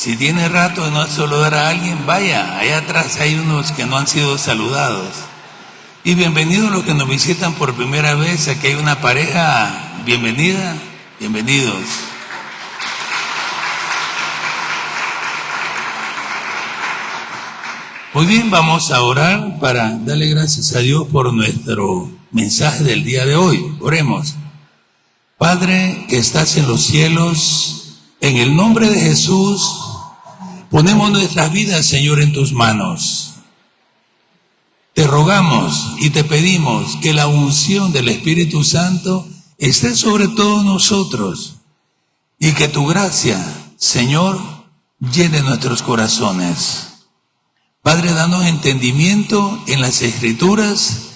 Si tiene rato de no saludar a alguien, vaya, allá atrás hay unos que no han sido saludados. Y bienvenidos los que nos visitan por primera vez. Aquí hay una pareja, bienvenida, bienvenidos. Muy bien, vamos a orar para darle gracias a Dios por nuestro mensaje del día de hoy. Oremos. Padre que estás en los cielos, en el nombre de Jesús, ponemos nuestras vidas, Señor, en tus manos. Te rogamos y te pedimos que la unción del Espíritu Santo esté sobre todos nosotros y que tu gracia, Señor, llene nuestros corazones. Padre, danos entendimiento en las Escrituras,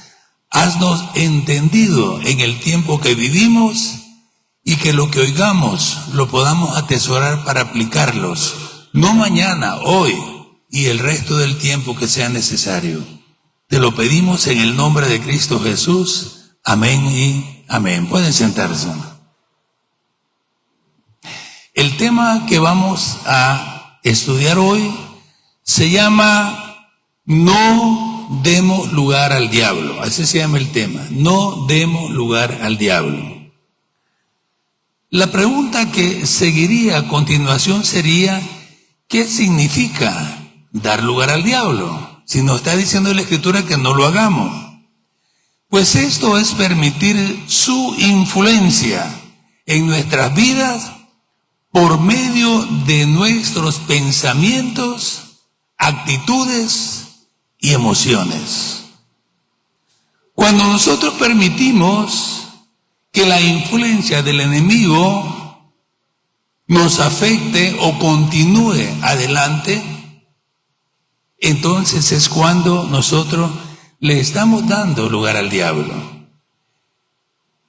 haznos entendido en el tiempo que vivimos y que lo que oigamos lo podamos atesorar para aplicarlos, no mañana, hoy y el resto del tiempo que sea necesario. Te lo pedimos en el nombre de Cristo Jesús. Amén y amén. Pueden sentarse. El tema que vamos a estudiar hoy se llama No demos lugar al diablo. Así se llama el tema. No demos lugar al diablo. La pregunta que seguiría a continuación sería, ¿qué significa dar lugar al diablo? Si nos está diciendo la Escritura que no lo hagamos. Pues esto es permitir su influencia en nuestras vidas por medio de nuestros pensamientos, actitudes y emociones. Cuando nosotros permitimos que la influencia del enemigo nos afecte o continúe adelante, entonces es cuando nosotros le estamos dando lugar al diablo.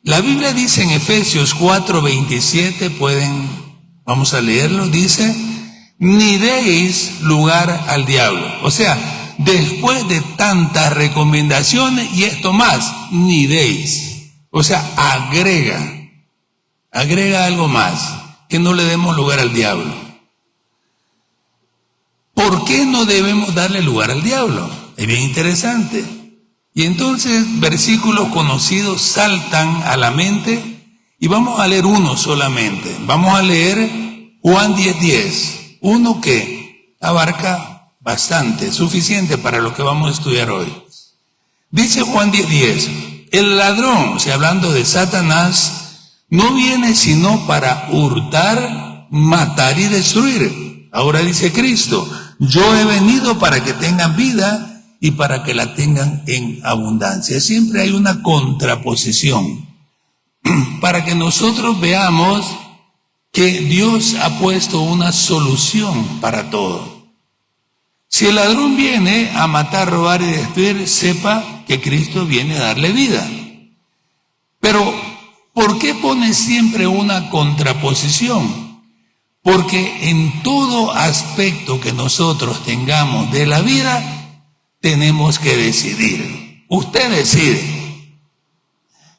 La Biblia dice en Efesios 4:27, vamos a leerlo, dice, ni deis lugar al diablo. O sea, después de tantas recomendaciones y esto más, ni deis. O sea, agrega algo más, que no le demos lugar al diablo. ¿Por qué no debemos darle lugar al diablo? Es bien interesante. Y entonces versículos conocidos saltan a la mente y vamos a leer uno solamente. Vamos a leer Juan 10:10, uno que abarca bastante, suficiente para lo que vamos a estudiar hoy. Dice Juan 10:10, el ladrón, o sea, hablando de Satanás, no viene sino para hurtar, matar y destruir. Ahora dice Cristo, yo he venido para que tengan vida y para que la tengan en abundancia. Siempre hay una contraposición para que nosotros veamos que Dios ha puesto una solución para todo. Si el ladrón viene a matar, robar y destruir, sepa que Cristo viene a darle vida. Pero, ¿por qué pone siempre una contraposición? Porque en todo aspecto que nosotros tengamos de la vida, tenemos que decidir. Usted decide.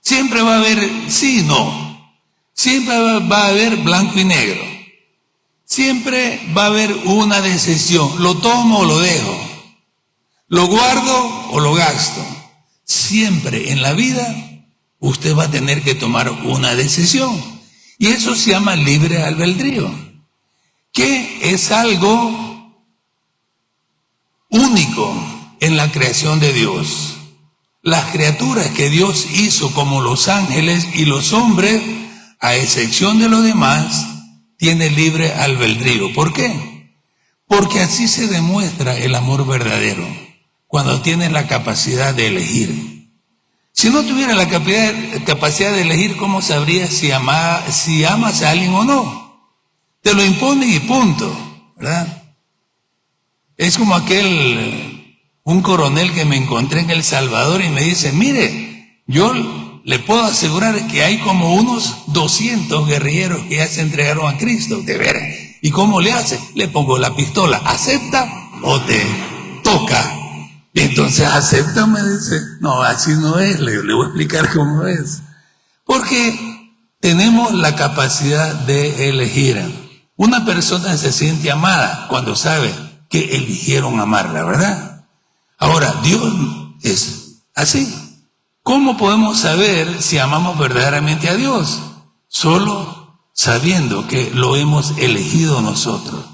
Siempre va a haber sí y no. Siempre va a haber blanco y negro. Siempre va a haber una decisión. Lo tomo o lo dejo. Lo guardo o lo gasto. Siempre en la vida usted va a tener que tomar una decisión. Y eso se llama libre albedrío, que es algo único en la creación de Dios. Las criaturas que Dios hizo como los ángeles y los hombres, a excepción de los demás, tienen libre albedrío. ¿Por qué? Porque así se demuestra el amor verdadero, cuando tiene la capacidad de elegir. Si no tuviera la capacidad de elegir, ¿cómo sabrías si amas a alguien o no? Te lo imponen y punto, ¿verdad? Es como un coronel que me encontré en El Salvador y me dice, mire, yo le puedo asegurar que hay como unos 200 guerrilleros que ya se entregaron a Cristo, de veras. ¿Y cómo le hace? Le pongo la pistola, ¿acepta o te toca? Y entonces acepta, me dice, no, así no es, le voy a explicar cómo es. Porque tenemos la capacidad de elegir. Una persona se siente amada cuando sabe que eligieron amarla, ¿verdad? Ahora, Dios es así. ¿Cómo podemos saber si amamos verdaderamente a Dios? Solo sabiendo que lo hemos elegido nosotros.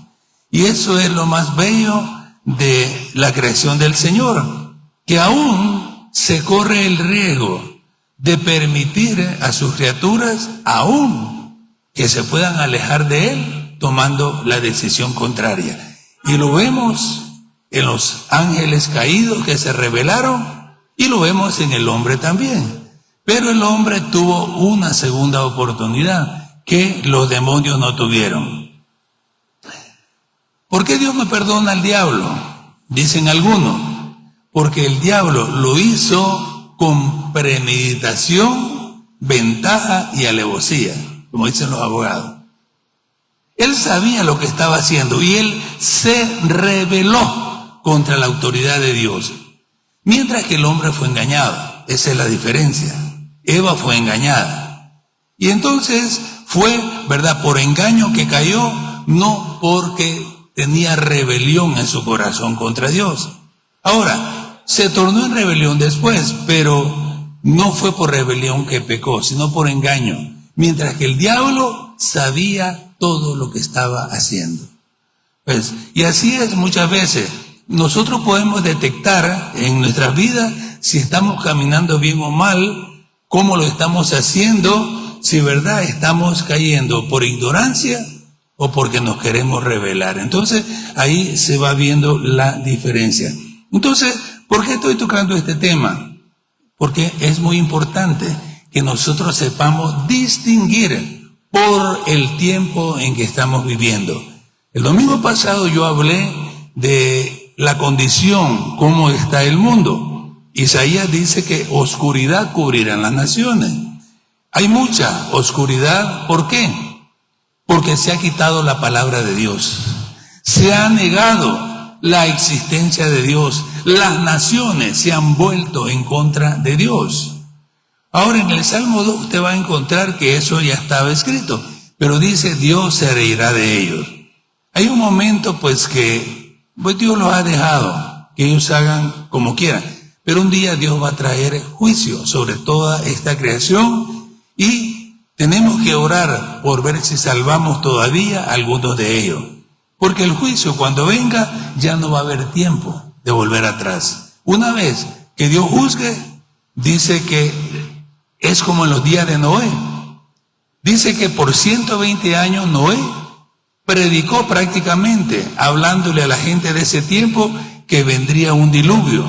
Y eso es lo más bello de la creación del Señor, que aún se corre el riesgo de permitir a sus criaturas aún que se puedan alejar de Él tomando la decisión contraria. Y lo vemos en los ángeles caídos que se rebelaron y lo vemos en el hombre también. Pero el hombre tuvo una segunda oportunidad que los demonios no tuvieron. ¿Por qué Dios no perdona al diablo? Dicen algunos, porque el diablo lo hizo con premeditación, ventaja y alevosía, como dicen los abogados. Él sabía lo que estaba haciendo y él se rebeló contra la autoridad de Dios. Mientras que el hombre fue engañado. Esa es la diferencia. Eva fue engañada. Y entonces fue, ¿verdad?, por engaño que cayó, no porque tenía rebelión en su corazón contra Dios. Ahora, se tornó en rebelión después, pero no fue por rebelión que pecó, sino por engaño. Mientras que el diablo sabía todo lo que estaba haciendo. Pues, y así es muchas veces. Nosotros podemos detectar en nuestras vidas si estamos caminando bien o mal, cómo lo estamos haciendo, si verdad estamos cayendo por ignorancia o porque nos queremos rebelar. Entonces ahí se va viendo la diferencia. Entonces, ¿por qué estoy tocando este tema? Porque es muy importante que nosotros sepamos distinguir por el tiempo en que estamos viviendo. El domingo pasado yo hablé de la condición, cómo está el mundo. Isaías dice que oscuridad cubrirán las naciones. Hay mucha oscuridad. ¿Por qué? Porque se ha quitado la palabra de Dios. Se ha negado la existencia de Dios. Las naciones se han vuelto en contra de Dios. Ahora en el Salmo 2 usted va a encontrar que eso ya estaba escrito, pero dice Dios se reirá de ellos. Hay un momento pues que Dios los ha dejado, que ellos hagan como quieran, pero un día Dios va a traer juicio sobre toda esta creación y tenemos que orar por ver si salvamos todavía a algunos de ellos, porque el juicio cuando venga ya no va a haber tiempo de volver atrás. Una vez que Dios juzgue, dice que es como en los días de Noé. Dice que por 120 años Noé predicó prácticamente, hablándole a la gente de ese tiempo que vendría un diluvio.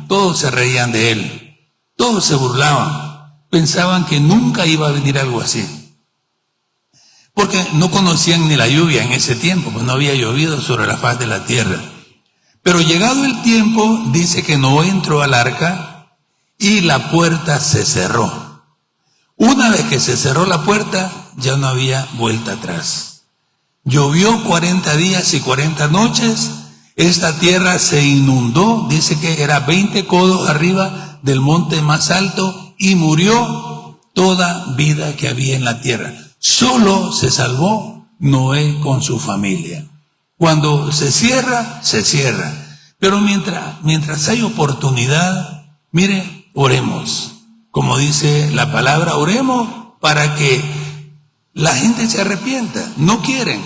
Todos se reían de él, todos se burlaban, pensaban que nunca iba a venir algo así. Porque no conocían ni la lluvia en ese tiempo, pues no había llovido sobre la faz de la tierra. Pero llegado el tiempo, dice que Noé entró al arca y la puerta se cerró. Una vez que se cerró la puerta, ya no había vuelta atrás. Llovió 40 días y 40 noches, esta tierra se inundó, dice que era 20 codos arriba del monte más alto y murió toda vida que había en la tierra. Solo se salvó Noé con su familia. Cuando se cierra, se cierra. Pero mientras hay oportunidad, mire, oremos. Como dice la palabra, oremos para que la gente se arrepienta. No quieren.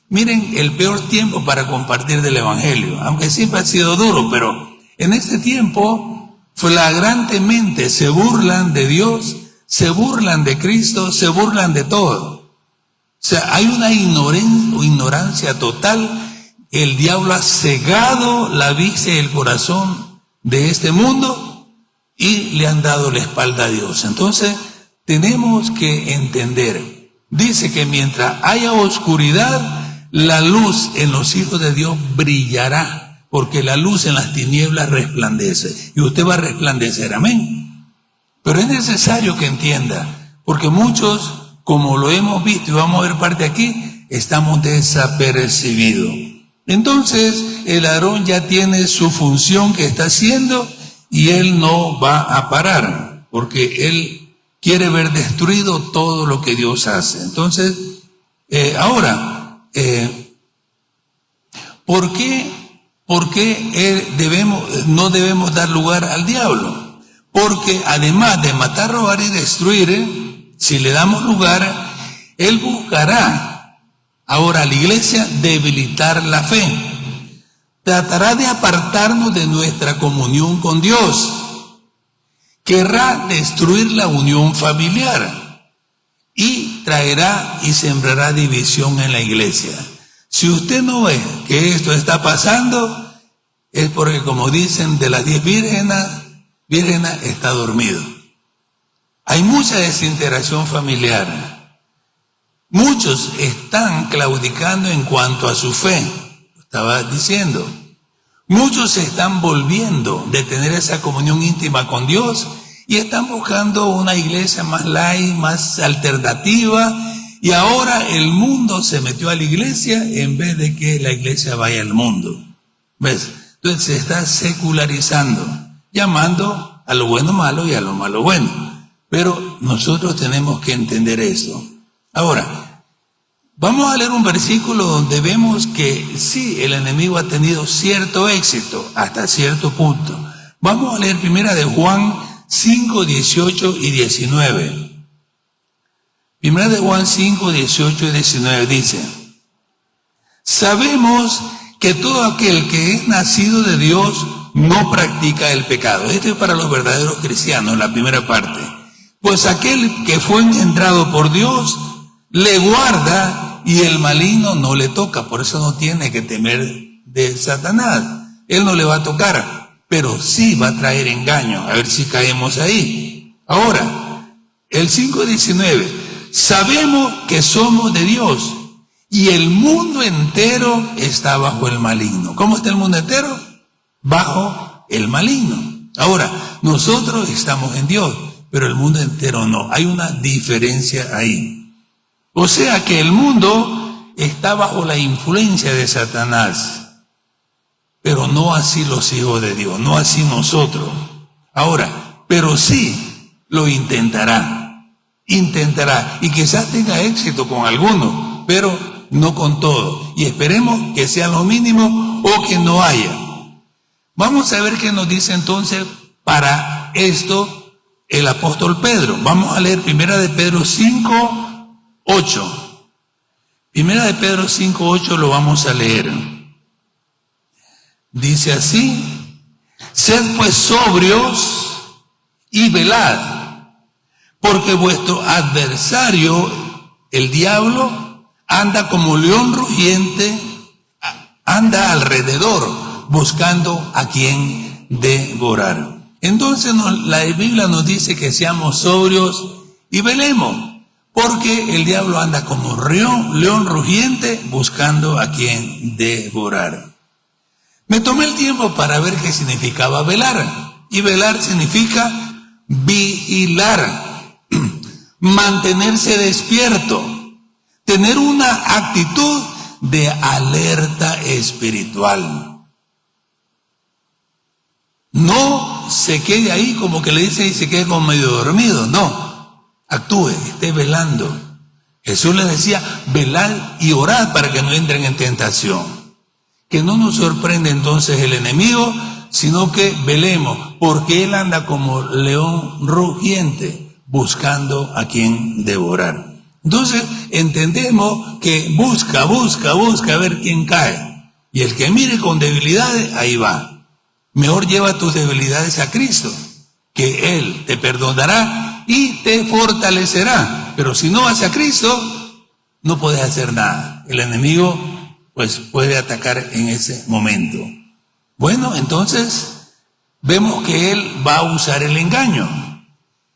Miren, el peor tiempo para compartir del Evangelio. Aunque siempre ha sido duro, pero en este tiempo flagrantemente se burlan de Dios, se burlan de Cristo, se burlan de todo. O sea, hay una ignorancia total. El diablo ha cegado la vista y el corazón de este mundo y le han dado la espalda a Dios. Entonces, tenemos que entender. Dice que mientras haya oscuridad, la luz en los hijos de Dios brillará, porque la luz en las tinieblas resplandece. Y usted va a resplandecer, amén. Pero es necesario que entienda, porque muchos, como lo hemos visto y vamos a ver parte aquí, estamos desapercibidos. Entonces, el Aarón ya tiene su función que está haciendo y él no va a parar, porque él quiere ver destruido todo lo que Dios hace. Entonces, ahora, ¿Por qué no debemos dar lugar al diablo? Porque además de matar, robar y destruir, si le damos lugar, él buscará ahora a la iglesia debilitar la fe. Tratará de apartarnos de nuestra comunión con Dios. Querrá destruir la unión familiar y traerá y sembrará división en la iglesia. Si usted no ve que esto está pasando, es porque, como dicen, de las 10 vírgenes está dormido. Hay mucha desintegración familiar. Muchos están claudicando en cuanto a su fe. Estaba diciendo. Muchos se están volviendo de tener esa comunión íntima con Dios y están buscando una iglesia más light, más alternativa. Y ahora el mundo se metió a la iglesia en vez de que la iglesia vaya al mundo. ¿Ves? Entonces se está secularizando, llamando a lo bueno malo y a lo malo bueno. Pero nosotros tenemos que entender eso. Ahora, vamos a leer un versículo donde vemos que sí, el enemigo ha tenido cierto éxito hasta cierto punto. Vamos a leer primera de Juan 5, 18 y 19. Primera de Juan 5, 18 y 19 dice: sabemos que todo aquel que es nacido de Dios no practica el pecado. Esto es para los verdaderos cristianos, la primera parte. Pues aquel que fue engendrado por Dios le guarda y el maligno no le toca. Por eso no tiene que temer de Satanás. Él no le va a tocar, pero sí va a traer engaño. A ver si caemos ahí. Ahora, el 5:19. Sabemos que somos de Dios y el mundo entero está bajo el maligno. ¿Cómo está el mundo entero? Bajo el maligno. Ahora, nosotros estamos en Dios, pero el mundo entero no. Hay una diferencia ahí. O sea que el mundo está bajo la influencia de Satanás, pero no así los hijos de Dios, no así nosotros. Ahora, pero sí lo intentará, y quizás tenga éxito con algunos, pero no con todos. Y esperemos que sea lo mínimo o que no haya. Vamos a ver qué nos dice entonces para esto el apóstol Pedro. Vamos a leer primera de Pedro 5, 8. Primera de Pedro 5, 8 lo vamos a leer. Dice así: sed pues sobrios y velad, porque vuestro adversario, el diablo, anda como león rugiente, anda alrededor, buscando a quien devorar. Entonces la Biblia nos dice que seamos sobrios y velemos, porque el diablo anda como león rugiente, buscando a quien devorar. Me tomé el tiempo para ver qué significaba velar. Y velar significa vigilar, mantenerse despierto, tener una actitud de alerta espiritual. No se quede ahí como que le dice y se quede como medio dormido. No, actúe, esté velando. Jesús les decía: velad y orad para que no entren en tentación. Que no nos sorprende entonces el enemigo, sino que velemos, porque él anda como león rugiente, buscando a quien devorar. Entonces entendemos que busca a ver quién cae. Y el que mire con debilidades, ahí va. Mejor lleva tus debilidades a Cristo, que Él te perdonará y te fortalecerá. Pero si no vas a Cristo, no puedes hacer nada. El enemigo pues puede atacar en ese momento. Bueno, entonces vemos que él va a usar el engaño.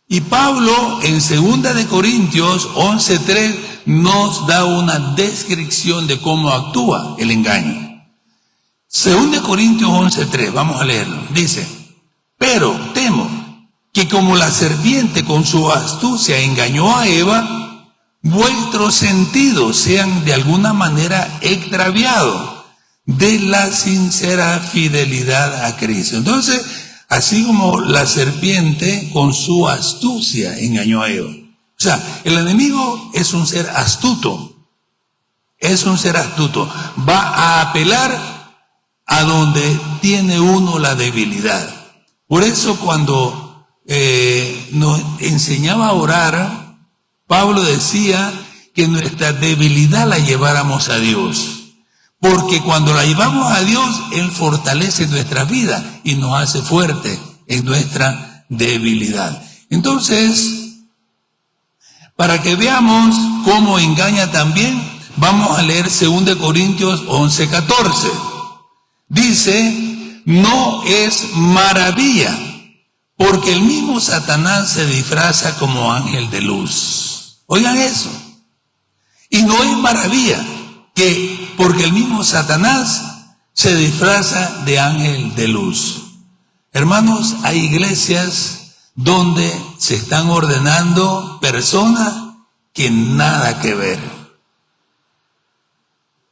Y Pablo en 2 de Corintios 11:3 nos da una descripción de cómo actúa el engaño. 2 de Corintios 11:3, vamos a leerlo. Dice: pero temo que como la serpiente con su astucia engañó a Eva, vuestros sentidos sean de alguna manera extraviados de la sincera fidelidad a Cristo. Entonces, así como la serpiente con su astucia engañó a Eva. O sea, el enemigo es un ser astuto. es un ser astuto. Va a apelar a donde tiene uno la debilidad. Por eso cuando nos enseñaba a orar, Pablo decía que nuestra debilidad la lleváramos a Dios. Porque cuando la llevamos a Dios, Él fortalece nuestra vida y nos hace fuerte en nuestra debilidad. Entonces, para que veamos cómo engaña también, vamos a leer 2 Corintios 11:14. Dice, no es maravilla, porque el mismo Satanás se disfraza como ángel de luz. Oigan eso. Y no es maravilla que porque el mismo Satanás se disfraza de ángel de luz. Hermanos, hay iglesias donde se están ordenando personas que nada que ver.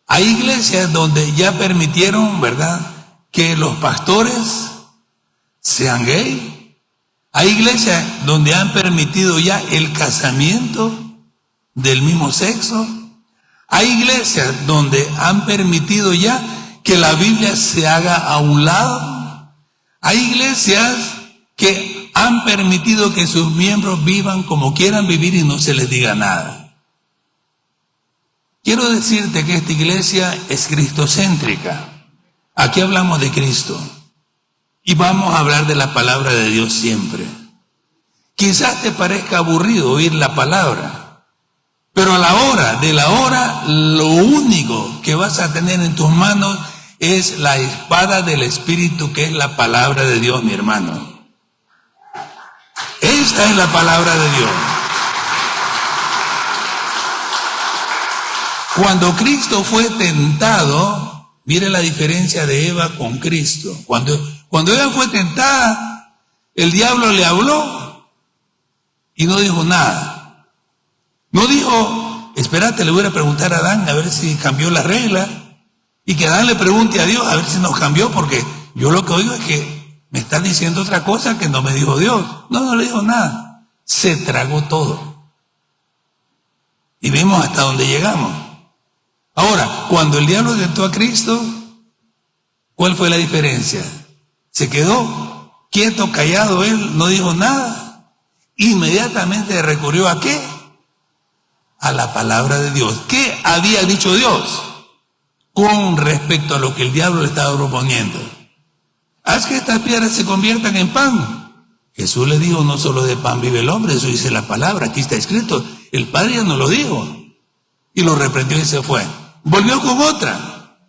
Hay iglesias donde ya permitieron, ¿verdad?, que los pastores sean gay. Hay iglesias donde han permitido ya el casamiento del mismo sexo. Hay iglesias donde han permitido ya que la Biblia se haga a un lado. Hay iglesias que han permitido que sus miembros vivan como quieran vivir y no se les diga nada. Quiero decirte que esta iglesia es cristocéntrica. Aquí hablamos de Cristo y vamos a hablar de la palabra de Dios siempre. Quizás te parezca aburrido oír la palabra, pero a la hora de la hora, lo único que vas a tener en tus manos es la espada del Espíritu, que es la palabra de Dios, mi hermano. Esta es la palabra de Dios. Cuando Cristo fue tentado, mire la diferencia de Eva con Cristo. Cuando Eva fue tentada, el diablo le habló y no dijo nada. No dijo, espérate, le voy a preguntar a Adán a ver si cambió la regla, y que Adán le pregunte a Dios a ver si nos cambió, porque yo lo que oigo es que me están diciendo otra cosa que no me dijo Dios. No le dijo nada. Se tragó todo. Y vimos hasta dónde llegamos. Ahora, cuando el diablo tentó a Cristo, ¿cuál fue la diferencia? Se quedó quieto, callado, él no dijo nada. Inmediatamente recurrió ¿a qué? A la palabra de Dios. ¿Qué había dicho Dios con respecto a lo que el diablo le estaba proponiendo? Haz que estas piedras se conviertan en pan. Jesús le dijo, no solo de pan vive el hombre, eso dice la palabra, aquí está escrito. El Padre ya nos lo dijo. Y lo reprendió y se fue. Volvió con otra.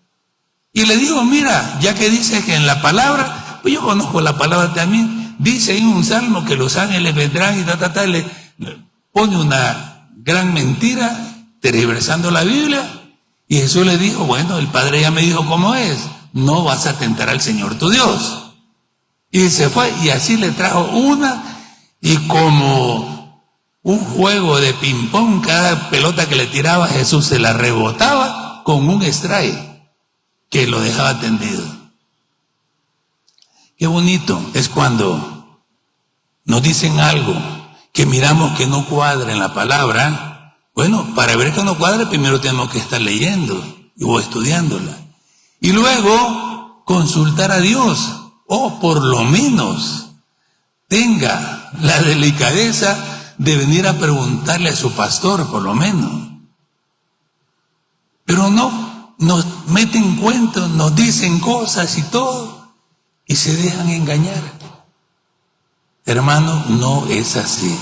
Y le dijo, mira, ya que dice que en la palabra, pues yo conozco la palabra también, dice en un salmo que los ángeles vendrán y le pone una gran mentira, tergiversando la Biblia. Y Jesús le dijo, bueno, el Padre ya me dijo cómo es, no vas a tentar al Señor tu Dios. Y se fue, y así le trajo una, y como un juego de ping-pong, cada pelota que le tiraba Jesús se la rebotaba con un strike que lo dejaba tendido. Qué bonito es cuando nos dicen algo que miramos que no cuadra en la palabra. Bueno, para ver que no cuadra, primero tenemos que estar leyendo o estudiándola. Y luego consultar a Dios, o por lo menos tenga la delicadeza de venir a preguntarle a su pastor, por lo menos. Pero no, nos meten cuentos, nos dicen cosas y todo, y se dejan engañar. Hermano, no es así.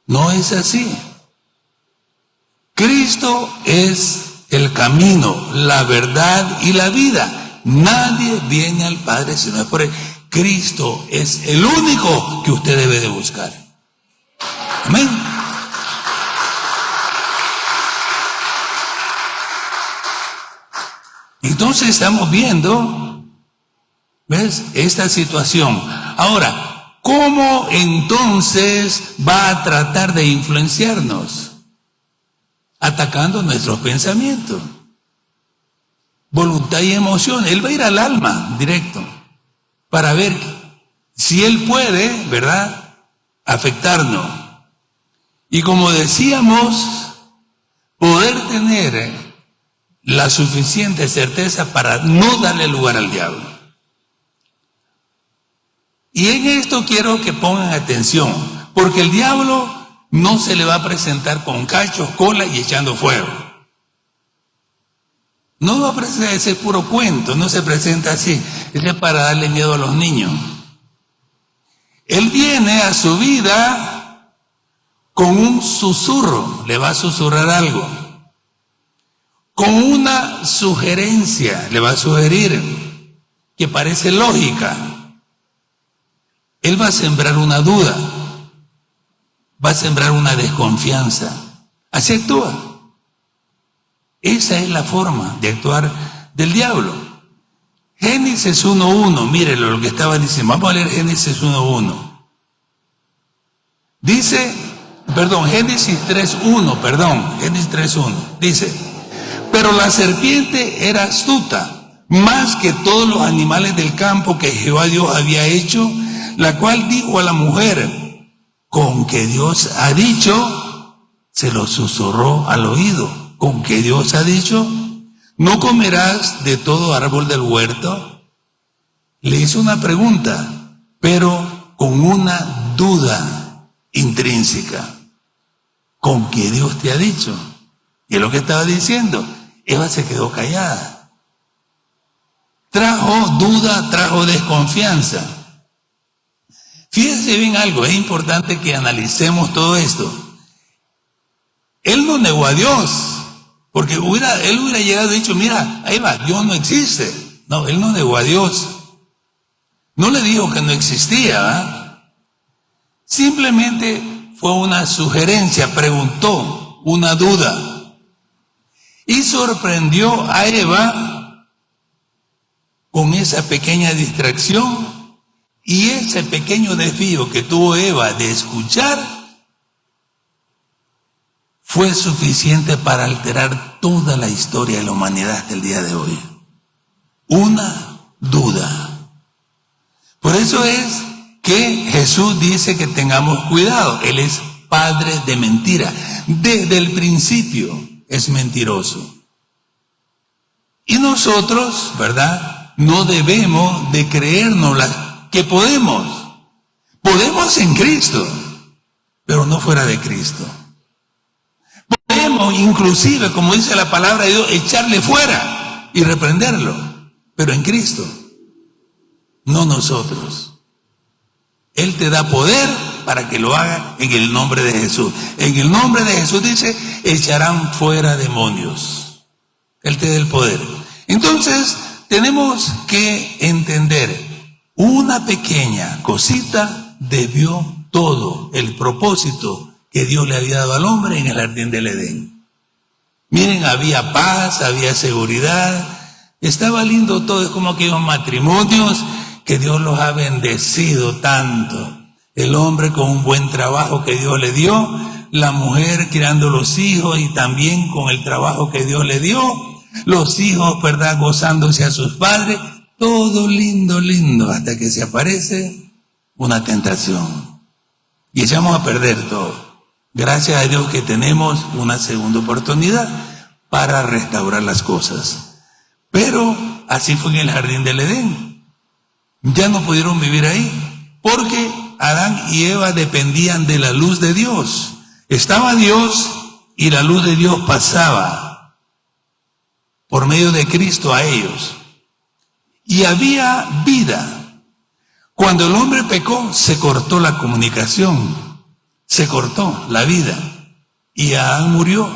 No es así. Cristo es el camino, la verdad y la vida. Nadie viene al Padre si no es por Él. Cristo es el único que usted debe de buscar. Amén. Entonces estamos viendo, ¿ves?, esta situación. Ahora, ¿cómo entonces va a tratar de influenciarnos? Atacando nuestros pensamientos, voluntad y emoción. Él va a ir al alma directo para ver si él puede, ¿verdad?, afectarnos. Y como decíamos, poder tener la suficiente certeza para no darle lugar al diablo. Y en esto quiero que pongan atención, porque el diablo no se le va a presentar con cachos, cola y echando fuego. No va a presentar ese puro cuento, no se presenta así. Ese es para darle miedo a los niños. Él viene a su vida con un susurro, le va a susurrar algo. Con una sugerencia, le va a sugerir que parece lógica. Él va a sembrar una duda, va a sembrar una desconfianza. Así actúa. Esa es la forma de actuar del diablo. Génesis 1.1, mírenlo lo que estaba diciendo. Vamos a leer Génesis 1.1. Dice, Génesis 3.1, Génesis 3.1. Dice, pero la serpiente era astuta, más que todos los animales del campo que Jehová Dios había hecho, la cual dijo a la mujer, con que Dios ha dicho, se lo susurró al oído, con que Dios ha dicho, no comerás de todo árbol del huerto. Le hizo una pregunta, pero con una duda intrínseca. Con que Dios te ha dicho. Y es lo que estaba diciendo. Eva se quedó callada. Trajo duda, trajo desconfianza. Fíjense bien algo, es importante que analicemos todo esto. Él no negó a Dios, porque él hubiera llegado y dicho, mira, ahí va, Dios no existe. No, él no negó a Dios. No le dijo que no existía, ¿verdad? Simplemente fue una sugerencia, preguntó, una duda. Y sorprendió a Eva con esa pequeña distracción y ese pequeño desvío que tuvo Eva de escuchar fue suficiente para alterar toda la historia de la humanidad hasta el día de hoy. Una duda. Por eso es que Jesús dice que tengamos cuidado. Él es padre de mentira. Desde el principio es mentiroso. Y nosotros, ¿verdad? No debemos de creernos que podemos. Podemos en Cristo, pero no fuera de Cristo. Podemos inclusive, como dice la palabra de Dios, echarle fuera y reprenderlo, pero en Cristo, no nosotros. Él te da poder para que lo haga en el nombre de Jesús. En el nombre de Jesús dice, echarán fuera demonios. Él te da el poder. Entonces, tenemos que entender, una pequeña cosita desvió todo el propósito que Dios le había dado al hombre en el jardín del Edén. Miren, había paz, había seguridad, estaba lindo todo, es como aquellos matrimonios que Dios los ha bendecido tanto. El hombre con un buen trabajo que Dios le dio, la mujer criando los hijos y también con el trabajo que Dios le dio, los hijos, ¿verdad?, gozándose a sus padres, todo lindo, lindo, hasta que se aparece una tentación y echamos a perder todo. Gracias a Dios que tenemos una segunda oportunidad para restaurar las cosas. Pero así fue en el jardín del Edén. Ya no pudieron vivir ahí, porque Adán y Eva dependían de la luz de Dios. Estaba Dios y la luz de Dios pasaba por medio de Cristo a ellos. Y había vida. Cuando el hombre pecó, se cortó la comunicación, se cortó la vida. Y Adán murió,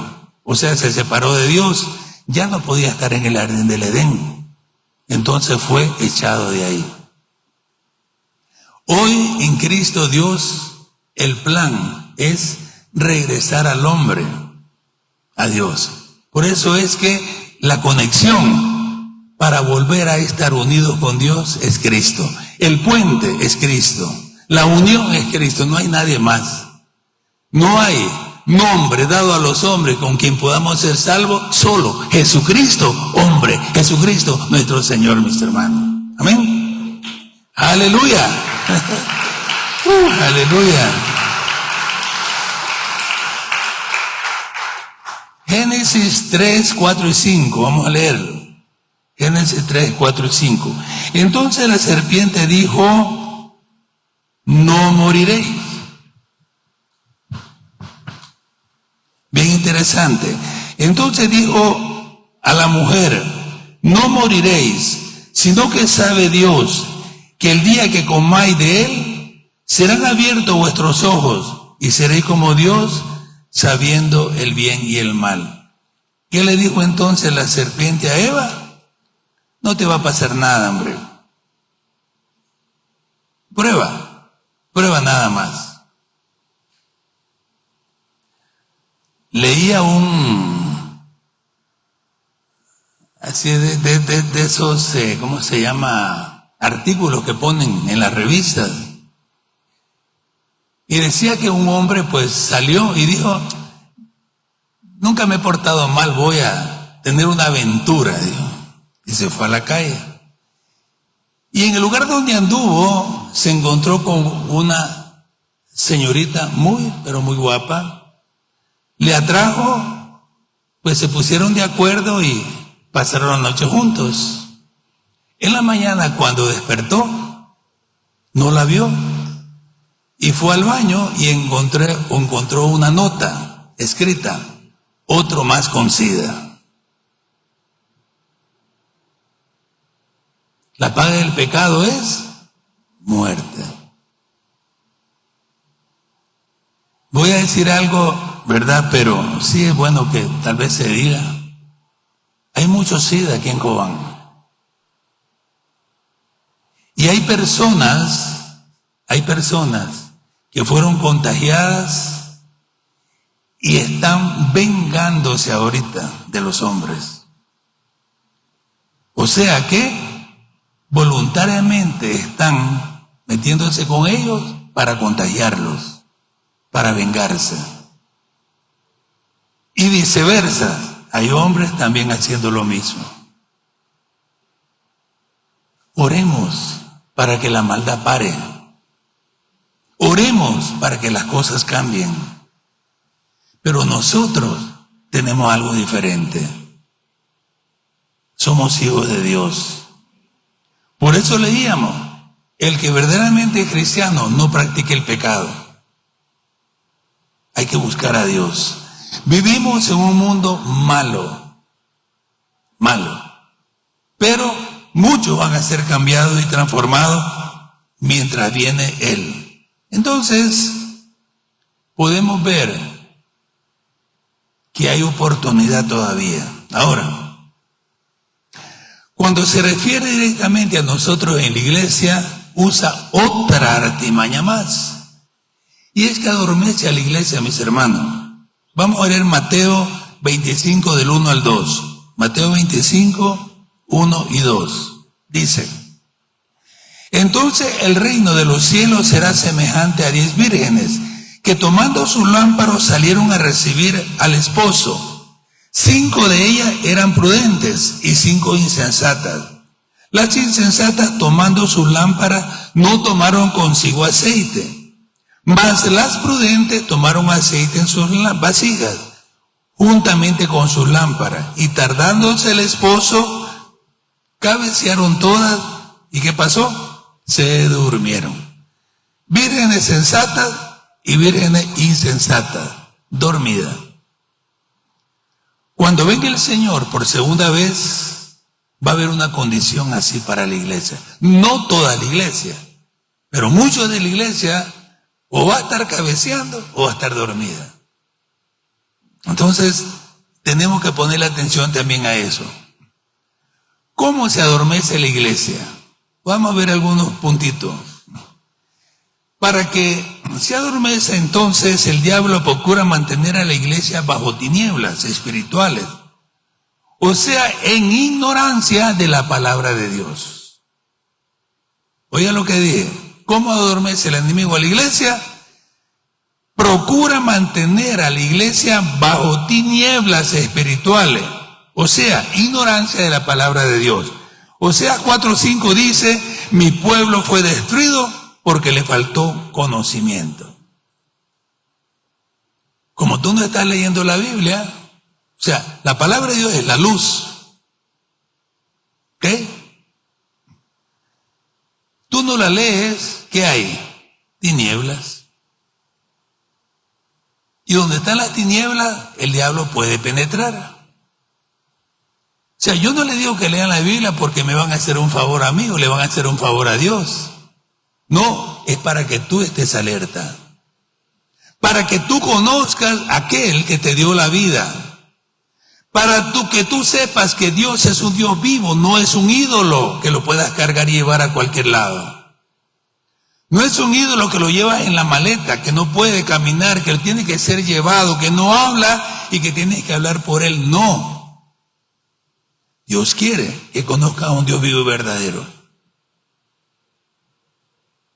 o sea, se separó de Dios, ya no podía estar en el jardín del Edén. Entonces fue echado de ahí. Hoy en Cristo Dios, el plan es regresar al hombre a Dios. Por eso es que la conexión para volver a estar unidos con Dios es Cristo. El puente es Cristo. La unión es Cristo. No hay nadie más. No hay nombre dado a los hombres con quien podamos ser salvos, solo Jesucristo, hombre. Jesucristo, nuestro Señor, mis hermanos. Amén. Aleluya. Aleluya. Génesis 3, 4 y 5, vamos a leerlo. Génesis 3, 4 y 5. Entonces la serpiente dijo, no moriréis. Bien interesante. Entonces dijo a la mujer, no moriréis, sino que sabe Dios que el día que comáis de él, serán abiertos vuestros ojos y seréis como Dios, sabiendo el bien y el mal. ¿Qué le dijo entonces la serpiente a Eva? No te va a pasar nada, hombre. Prueba nada más. Leía así de esos, ¿cómo se llama? Artículos que ponen en las revistas. Y decía que un hombre pues salió y dijo, nunca me he portado mal, voy a tener una aventura, dijo. Y se fue a la calle. Y en el lugar donde anduvo, se encontró con una señorita muy, pero muy guapa. Le atrajo, pues se pusieron de acuerdo y pasaron la noche juntos. En la mañana, cuando despertó, no la vio. Y fue al baño y encontró una nota escrita, otro más con sida. La paga del pecado es muerte. Voy a decir algo, ¿verdad? Pero sí es bueno que tal vez se diga. Hay mucho SIDA aquí en Cobán. Y hay personas que fueron contagiadas y están vengándose ahorita de los hombres. O sea que voluntariamente están metiéndose con ellos para contagiarlos, para vengarse. Y viceversa, hay hombres también haciendo lo mismo. Oremos para que la maldad pare. Oremos para que las cosas cambien. Pero nosotros tenemos algo diferente. Somos hijos de Dios. Por eso leíamos, el que verdaderamente es cristiano no practique el pecado. Hay que buscar a Dios. Vivimos en un mundo malo, pero muchos van a ser cambiados y transformados mientras viene Él. Entonces, podemos ver que hay oportunidad todavía. Ahora, cuando se refiere directamente a nosotros en la iglesia, usa otra artimaña más. Y es que adormece a la iglesia, mis hermanos. Vamos a leer Mateo 25 del 1 al 2. Mateo 25, 1 y 2. Dice, entonces el reino de los cielos será semejante a 10 vírgenes, que tomando sus lámparas salieron a recibir al esposo. 5 de ellas eran prudentes y 5 insensatas. Las insensatas, tomando sus lámparas, no tomaron consigo aceite, mas las prudentes tomaron aceite en sus vasijas, juntamente con sus lámparas. Y tardándose el esposo, cabecearon todas. ¿Y qué pasó? Se durmieron. Vírgenes sensatas y vírgenes insensatas, dormidas. Cuando venga el Señor por segunda vez, va a haber una condición así para la iglesia. No toda la iglesia, pero muchos de la iglesia o va a estar cabeceando o va a estar dormida. Entonces, tenemos que ponerle atención también a eso. ¿Cómo se adormece la iglesia? Vamos a ver algunos puntitos. Para que se adormece, entonces el diablo procura mantener a la iglesia bajo tinieblas espirituales, o sea, en ignorancia de la palabra de Dios. Oiga lo que dije. ¿Cómo adormece el enemigo a la iglesia? Procura mantener a la iglesia bajo tinieblas espirituales, o sea, ignorancia de la palabra de Dios. Oseas 4:5 dice, mi pueblo fue destruido porque le faltó conocimiento. Como tú no estás leyendo la Biblia, sea, la palabra de Dios es la luz. ¿Ok? Tú no la lees, ¿qué hay? Tinieblas. Y donde están las tinieblas, el diablo puede penetrar. O sea, yo no le digo que lean la Biblia porque me van a hacer un favor a mí o le van a hacer un favor a Dios. No, es para que tú estés alerta. Para que tú conozcas a aquel que te dio la vida. Para que tú sepas que Dios es un Dios vivo, no es un ídolo que lo puedas cargar y llevar a cualquier lado. No es un ídolo que lo llevas en la maleta, que no puede caminar, que tiene que ser llevado, que no habla y que tienes que hablar por él. No. Dios quiere que conozcas a un Dios vivo y verdadero.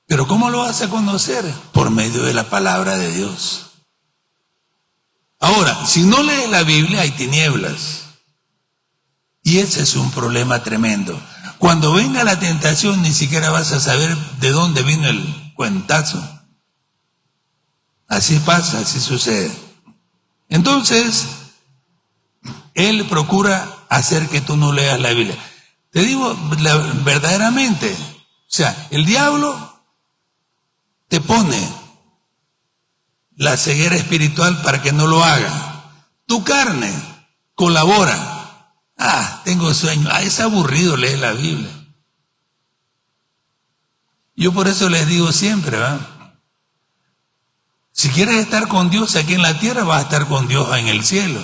Pero ¿cómo lo vas a conocer? Por medio de la palabra de Dios. Ahora, si no lees la Biblia, hay tinieblas. Y ese es un problema tremendo. Cuando venga la tentación, ni siquiera vas a saber de dónde vino el cuentazo. Así pasa, así sucede. Entonces, él procura hacer que tú no leas la Biblia. Te digo verdaderamente, o sea, el diablo te pone la ceguera espiritual para que no lo haga. Tu carne colabora. Tengo sueño. Es aburrido leer la Biblia. Yo por eso les digo siempre, ¿verdad? Si quieres estar con Dios aquí en la tierra, vas a estar con Dios en el cielo.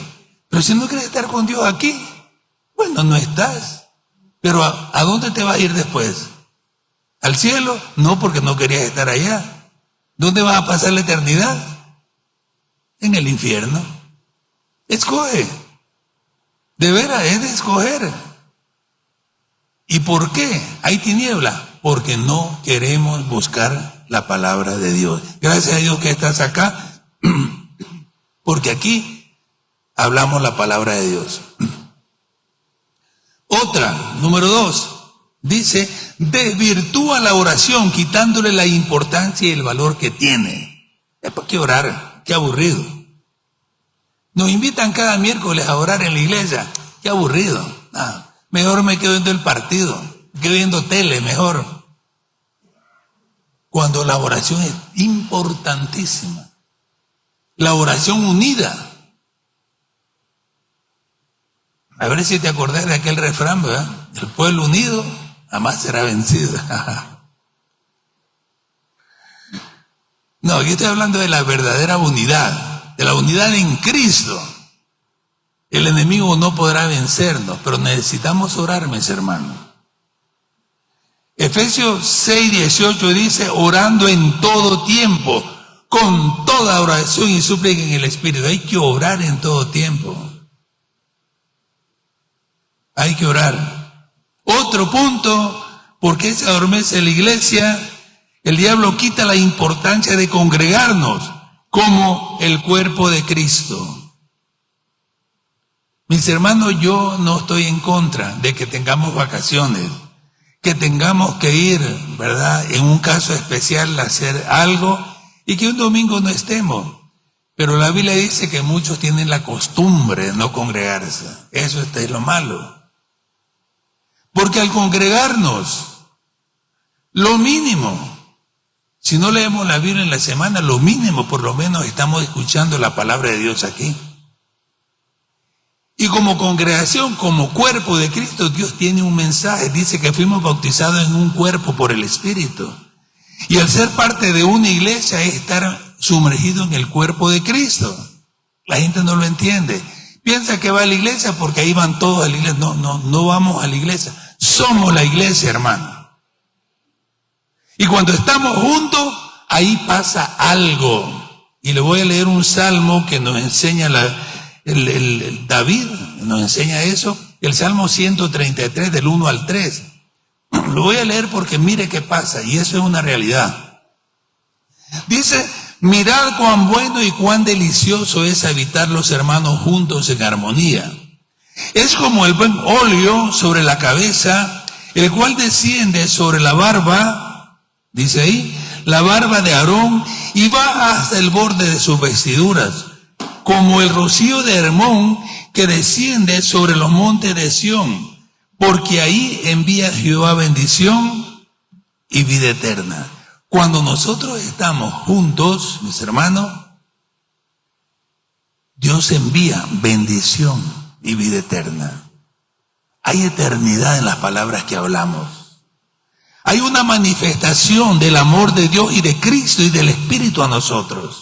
Pero si no quieres estar con Dios aquí, bueno, no estás. Pero ¿a dónde te vas a ir después? ¿Al cielo? No, porque no querías estar allá. ¿Dónde vas a pasar la eternidad? En el infierno. Escoge. De veras, es de escoger. ¿Y por qué hay tinieblas? Porque no queremos buscar la palabra de Dios. Gracias a Dios que estás acá, porque aquí hablamos la palabra de Dios. Otra, número 2, dice, desvirtúa la oración quitándole la importancia y el valor que tiene. ¿Para qué orar? Qué aburrido. Nos invitan cada miércoles a orar en la iglesia. Qué aburrido. Mejor me quedo viendo el partido, me quedo viendo tele, mejor. Cuando la oración es importantísima. La oración unida. A ver si te acordás de aquel refrán, ¿verdad? El pueblo unido jamás será vencido. No, aquí estoy hablando de la verdadera unidad, de la unidad en Cristo. El enemigo no podrá vencernos, pero necesitamos orar, mis hermanos. Efesios 6:18 dice, orando en todo tiempo, con toda oración y súplica en el Espíritu. Hay que orar en todo tiempo. Hay que orar. Otro punto, ¿por qué se adormece la iglesia? El diablo quita la importancia de congregarnos como el cuerpo de Cristo. Mis hermanos, yo no estoy en contra de que tengamos vacaciones, que tengamos que ir, ¿verdad?, en un caso especial a hacer algo y que un domingo no estemos. Pero la Biblia dice que muchos tienen la costumbre de no congregarse. Eso es lo malo. Porque al congregarnos, lo mínimo, si no leemos la Biblia en la semana, lo mínimo por lo menos estamos escuchando la palabra de Dios aquí. Y como congregación, como cuerpo de Cristo, Dios tiene un mensaje. Dice que fuimos bautizados en un cuerpo por el Espíritu. Y al ser parte de una iglesia es estar sumergido en el cuerpo de Cristo. La gente no lo entiende. Piensa que va a la iglesia porque ahí van todos a la iglesia. No vamos a la iglesia. Somos la iglesia, hermano. Y cuando estamos juntos, ahí pasa algo. Y le voy a leer un salmo que nos enseña David, nos enseña eso. El Salmo 133 del 1 al 3. Lo voy a leer porque mire qué pasa. Y eso es una realidad. Dice, mirad cuán bueno y cuán delicioso es habitar los hermanos juntos en armonía. Es como el buen óleo sobre la cabeza, el cual desciende sobre la barba, dice ahí, la barba de Aarón, y baja hasta el borde de sus vestiduras. como el rocío de Hermón que desciende sobre los montes de Sión, porque ahí envía Jehová bendición y vida eterna. Cuando nosotros estamos juntos, mis hermanos, Dios envía bendición y vida eterna. Hay eternidad en las palabras que hablamos. Hay una manifestación del amor de Dios y de Cristo y del Espíritu a nosotros.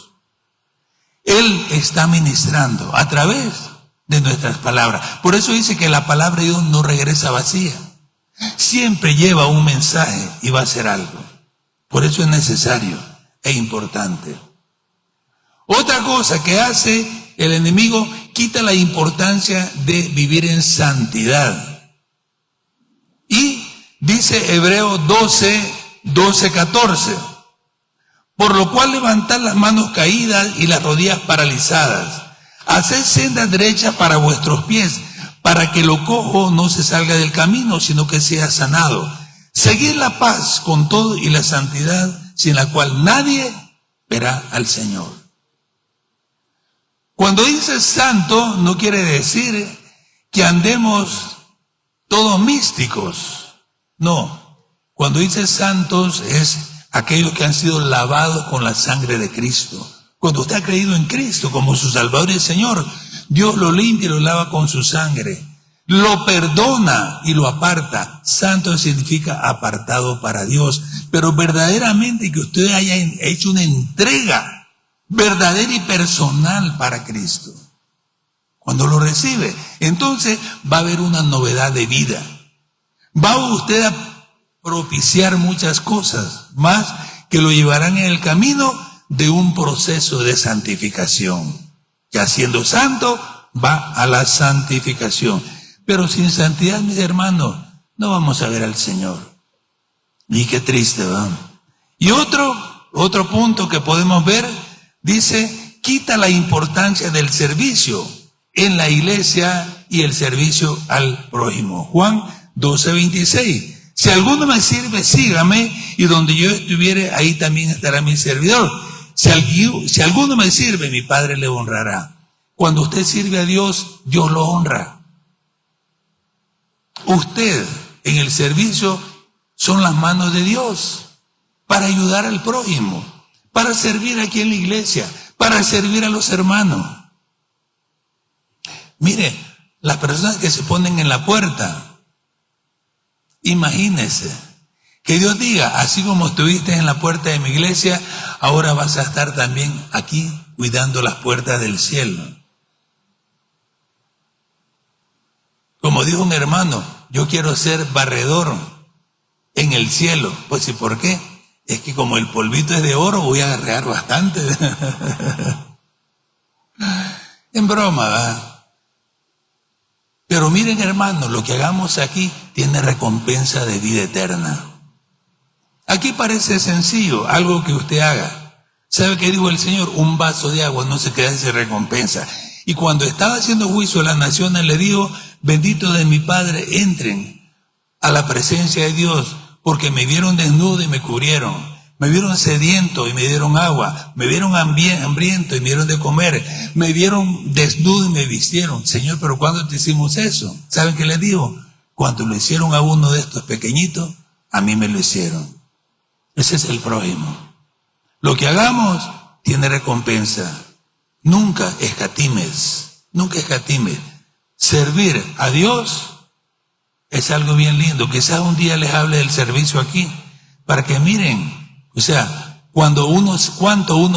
Él está ministrando a través de nuestras palabras. Por eso dice que la palabra de Dios no regresa vacía. Siempre lleva un mensaje y va a hacer algo. Por eso es necesario e importante. Otra cosa que hace el enemigo, quita la importancia de vivir en santidad. Y dice Hebreos 14. Por lo cual levantad las manos caídas y las rodillas paralizadas. Haced sendas derechas para vuestros pies, para que lo cojo no se salga del camino, sino que sea sanado. Seguid la paz con todo y la santidad, sin la cual nadie verá al Señor. Cuando dice santo, no quiere decir que andemos todos místicos. No. Cuando dice santos es aquellos que han sido lavados con la sangre de Cristo. Cuando usted ha creído en Cristo como su Salvador y Señor, Dios lo limpia y lo lava con su sangre. Lo perdona y lo aparta. Santo significa apartado para Dios. Pero verdaderamente que usted haya hecho una entrega verdadera y personal para Cristo. Cuando lo recibe, entonces va a haber una novedad de vida. Va usted a propiciar muchas cosas más que lo llevarán en el camino de un proceso de santificación. Ya siendo santo, va a la santificación. Pero sin santidad, mis hermanos, no vamos a ver al Señor. Y qué triste, ¿verdad? Y otro punto que podemos ver, dice, quita la importancia del servicio en la iglesia y el servicio al prójimo. Juan 12:26. Si alguno me sirve, sígame, y donde yo estuviere, ahí también estará mi servidor. Si alguno me sirve, mi Padre le honrará. Cuando usted sirve a Dios, Dios lo honra. Usted, en el servicio, son las manos de Dios para ayudar al prójimo, para servir aquí en la iglesia, para servir a los hermanos. Mire, las personas que se ponen en la puerta, imagínese que Dios diga, así como estuviste en la puerta de mi iglesia, ahora vas a estar también aquí cuidando las puertas del cielo. Como dijo un hermano, yo quiero ser barredor en el cielo. Pues, ¿y por qué? Es que como el polvito es de oro, voy a agarrear bastante. En broma, ¿verdad? Pero miren, hermanos, lo que hagamos aquí tiene recompensa de vida eterna. Aquí parece sencillo, algo que usted haga. ¿Sabe qué dijo el Señor? Un vaso de agua no se queda sin recompensa. Y cuando estaba haciendo juicio a las naciones, le dijo, bendito de mi Padre, entren a la presencia de Dios, porque me vieron desnudo y me cubrieron, me vieron sediento y me dieron agua, me vieron hambriento y me dieron de comer, me vieron desnudo y me vistieron. Señor, pero ¿cuándo te hicimos eso? ¿Saben qué les digo? Cuando lo hicieron a uno de estos pequeñitos, a mí me lo hicieron. Ese es el prójimo. Lo que hagamos tiene recompensa. Nunca escatimes, nunca escatimes. Servir a Dios es algo bien lindo. Quizás un día les hable del servicio aquí, para que miren, o sea, cuánto uno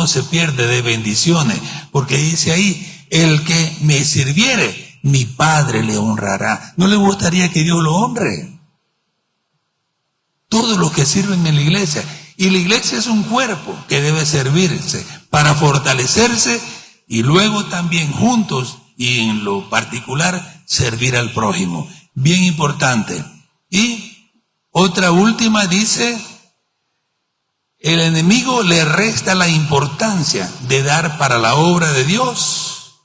se pierde de bendiciones, porque dice ahí, el que me sirviere, mi Padre le honrará. ¿No le gustaría que Dios lo honre? Todos los que sirven en la iglesia, y la iglesia es un cuerpo que debe servirse para fortalecerse y luego también juntos y en lo particular servir al prójimo. Bien importante. Y otra última dice, el enemigo le resta la importancia de dar para la obra de Dios,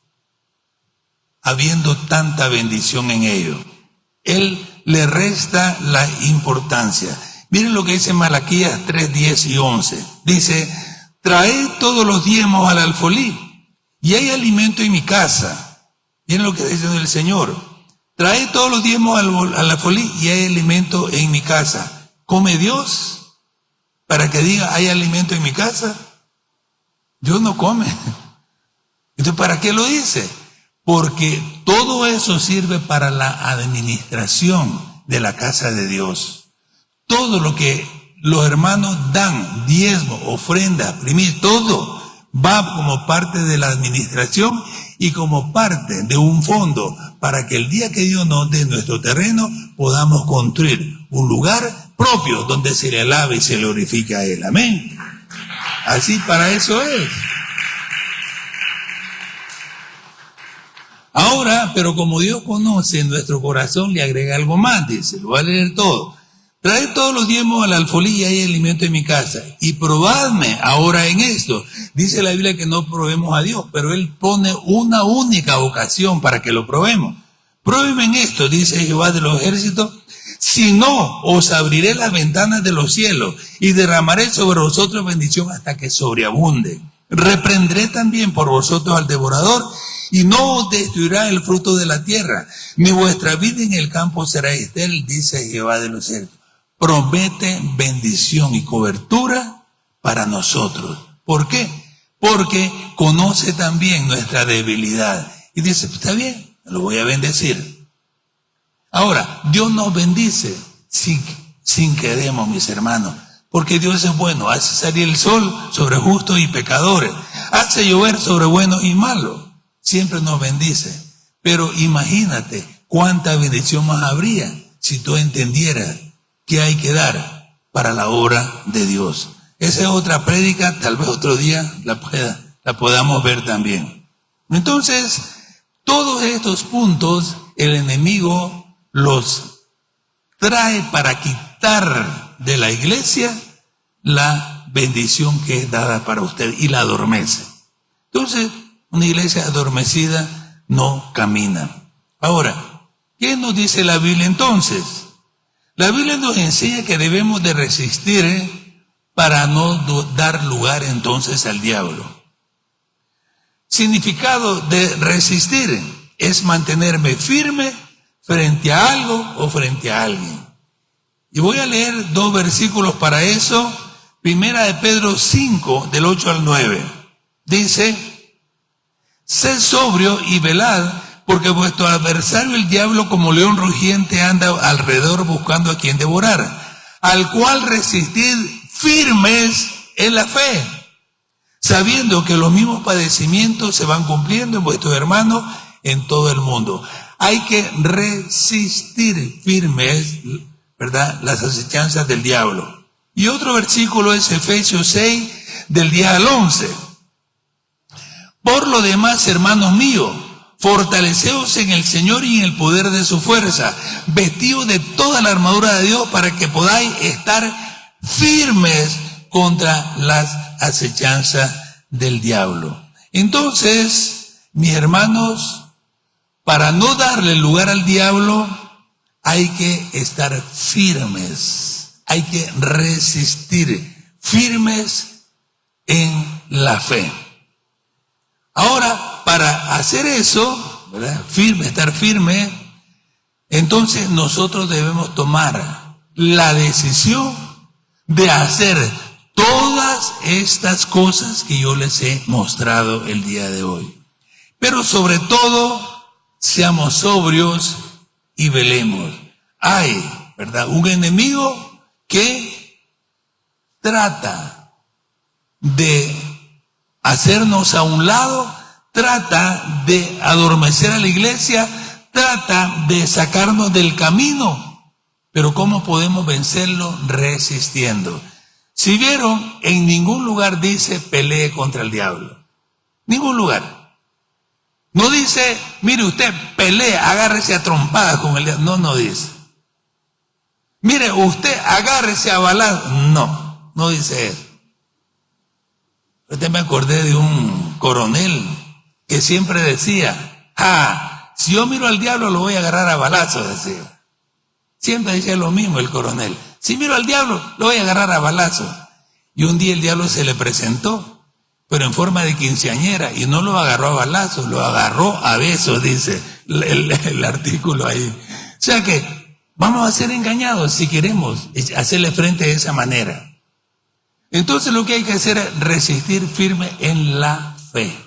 habiendo tanta bendición en ello. Él le resta la importancia. Miren lo que dice Malaquías 3, 10 y 11. Dice, traed todos los diezmos al alfolí y hay alimento en mi casa. Miren lo que está diciendo el Señor. Trae todos los diezmos al alfolí y hay alimento en mi casa. ¿Come Dios para que diga hay alimento en mi casa? Dios no come. Entonces, ¿para qué lo dice? Porque todo eso sirve para la administración de la casa de Dios. Todo lo que los hermanos dan, diezmo, ofrenda, primir, todo va como parte de la administración y como parte de un fondo para que el día que Dios nos dé nuestro terreno podamos construir un lugar propio donde se le alabe y se le glorifique a Él. Amén. Así para eso es. Ahora, pero como Dios conoce nuestro corazón, le agrega algo más, dice, lo voy a leer todo. Traed todos los diezmos al alfolí y hay alimento en mi casa. Y probadme ahora en esto. Dice la Biblia que no probemos a Dios, pero Él pone una única ocasión para que lo probemos. Pruébeme en esto, dice Jehová de los ejércitos. Si no, os abriré las ventanas de los cielos y derramaré sobre vosotros bendición hasta que sobreabunde. Reprenderé también por vosotros al devorador y no os destruirá el fruto de la tierra, ni vuestra vida en el campo será estéril, dice Jehová de los ejércitos. Promete bendición y cobertura para nosotros. ¿Por qué? Porque conoce también nuestra debilidad. Y dice, está bien, lo voy a bendecir. Ahora, Dios nos bendice sin queremos, mis hermanos. Porque Dios es bueno, hace salir el sol sobre justos y pecadores. Hace llover sobre buenos y malos. Siempre nos bendice. Pero imagínate cuánta bendición más habría si tú entendieras que hay que dar para la obra de Dios. Esa es otra prédica, tal vez otro día la podamos ver también. Entonces, todos estos puntos el enemigo los trae para quitar de la iglesia la bendición que es dada para usted y la adormece. Entonces, una iglesia adormecida no camina. Ahora, ¿qué nos dice la Biblia entonces? La Biblia nos enseña que debemos de resistir para no dar lugar entonces al diablo. Significado de resistir es mantenerme firme frente a algo o frente a alguien. Y voy a leer 2 versículos para eso. Primera de Pedro 5, del 8 al 9. Dice, sed sobrio y velad, porque vuestro adversario el diablo como león rugiente anda alrededor buscando a quien devorar, al cual resistid firmes en la fe, sabiendo que los mismos padecimientos se van cumpliendo en vuestros hermanos en todo el mundo. Hay que resistir firmes, ¿verdad?, las acechanzas del diablo. Y otro versículo es Efesios 6, del 10 al 11. Por lo demás, hermanos míos, fortaleceos en el Señor y en el poder de su fuerza, vestidos de toda la armadura de Dios para que podáis estar firmes contra las acechanzas del diablo. Entonces, mis hermanos, para no darle lugar al diablo, hay que estar firmes, hay que resistir, firmes en la fe. Ahora, para hacer eso, ¿verdad?, estar firme, entonces nosotros debemos tomar la decisión de hacer todas estas cosas que yo les he mostrado el día de hoy. Pero sobre todo, seamos sobrios y velemos. Hay, ¿verdad?, un enemigo que trata de hacernos a un lado, trata de adormecer a la iglesia, trata de sacarnos del camino. Pero ¿cómo podemos vencerlo? Resistiendo. Si vieron, en ningún lugar dice pelee contra el diablo. Ningún lugar. No dice, mire usted, pelee, agárrese a trompadas con el diablo. No dice. Mire, usted agárrese a balazos. No dice eso. Yo me acordé de un coronel que siempre decía, si yo miro al diablo lo voy a agarrar a balazos, decía. Siempre decía lo mismo el coronel. Si miro al diablo, lo voy a agarrar a balazos. Y un día el diablo se le presentó. pero en forma de quinceañera, y no lo agarró a balazos, lo agarró a besos, dice el artículo ahí. O sea que vamos a ser engañados si queremos hacerle frente de esa manera. Entonces lo que hay que hacer es resistir firme en la fe.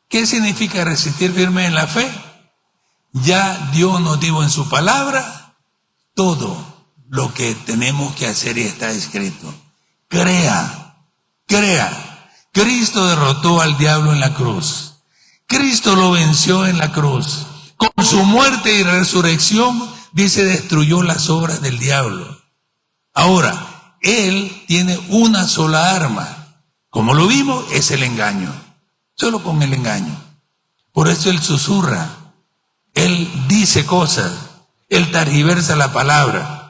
¿Qué significa resistir firme en la fe? Ya Dios nos dijo en su palabra todo lo que tenemos que hacer y está escrito. Crea. Cristo derrotó al diablo en la cruz. Cristo lo venció en la cruz. Con su muerte y resurrección, dice, destruyó las obras del diablo. Ahora, Él tiene una sola arma. Como lo vimos, es el engaño. Solo con el engaño. Por eso Él susurra. Él dice cosas. Él tergiversa la palabra.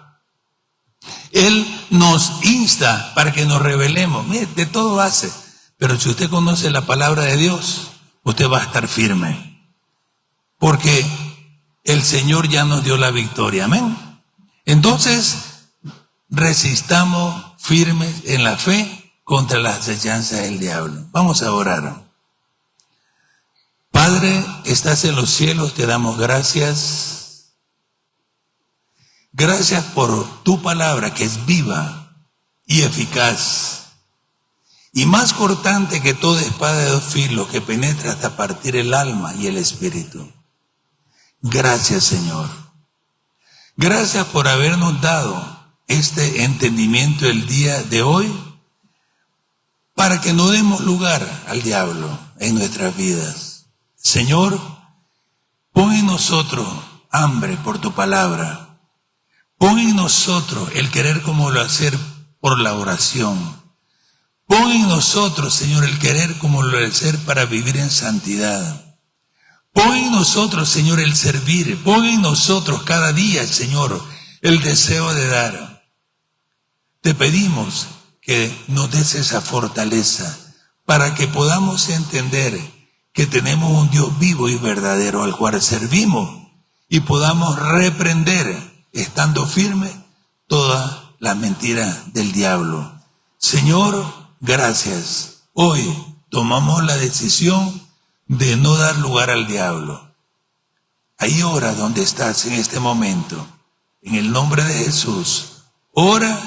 Él nos insta para que nos rebelemos. Mire, de todo hace. Pero si usted conoce la palabra de Dios, usted va a estar firme. Porque el Señor ya nos dio la victoria. Amén. Entonces, resistamos firmes en la fe contra las acechanzas del diablo. Vamos a orar. Padre, estás en los cielos, te damos gracias. Gracias por tu palabra que es viva y eficaz y más cortante que toda espada de 2 filos que penetra hasta partir el alma y el espíritu. Gracias, Señor. Gracias por habernos dado este entendimiento el día de hoy para que no demos lugar al diablo en nuestras vidas. Señor, pon en nosotros hambre por tu palabra. Pon en nosotros el querer como lo hacer por la oración. Pon en nosotros, Señor, el querer como lo hacer para vivir en santidad. Pon en nosotros, Señor, el servir. Pon en nosotros cada día, Señor, el deseo de dar. Te pedimos que nos des esa fortaleza para que podamos entender que tenemos un Dios vivo y verdadero al cual servimos y podamos reprender estando firme toda la mentira del diablo. Señor, gracias. Hoy tomamos la decisión de no dar lugar al diablo. Ahí ora donde estás en este momento. En el nombre de Jesús, ora.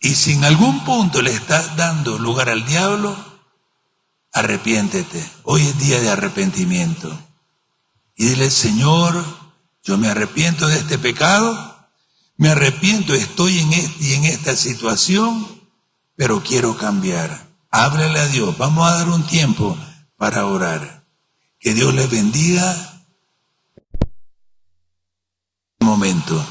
Y si en algún punto le estás dando lugar al diablo, arrepiéntete. Hoy es día de arrepentimiento. Y dile, Señor, yo me arrepiento de este pecado, me arrepiento, estoy en esta situación, pero quiero cambiar. Háblale a Dios, vamos a dar un tiempo para orar. Que Dios les bendiga. Un momento.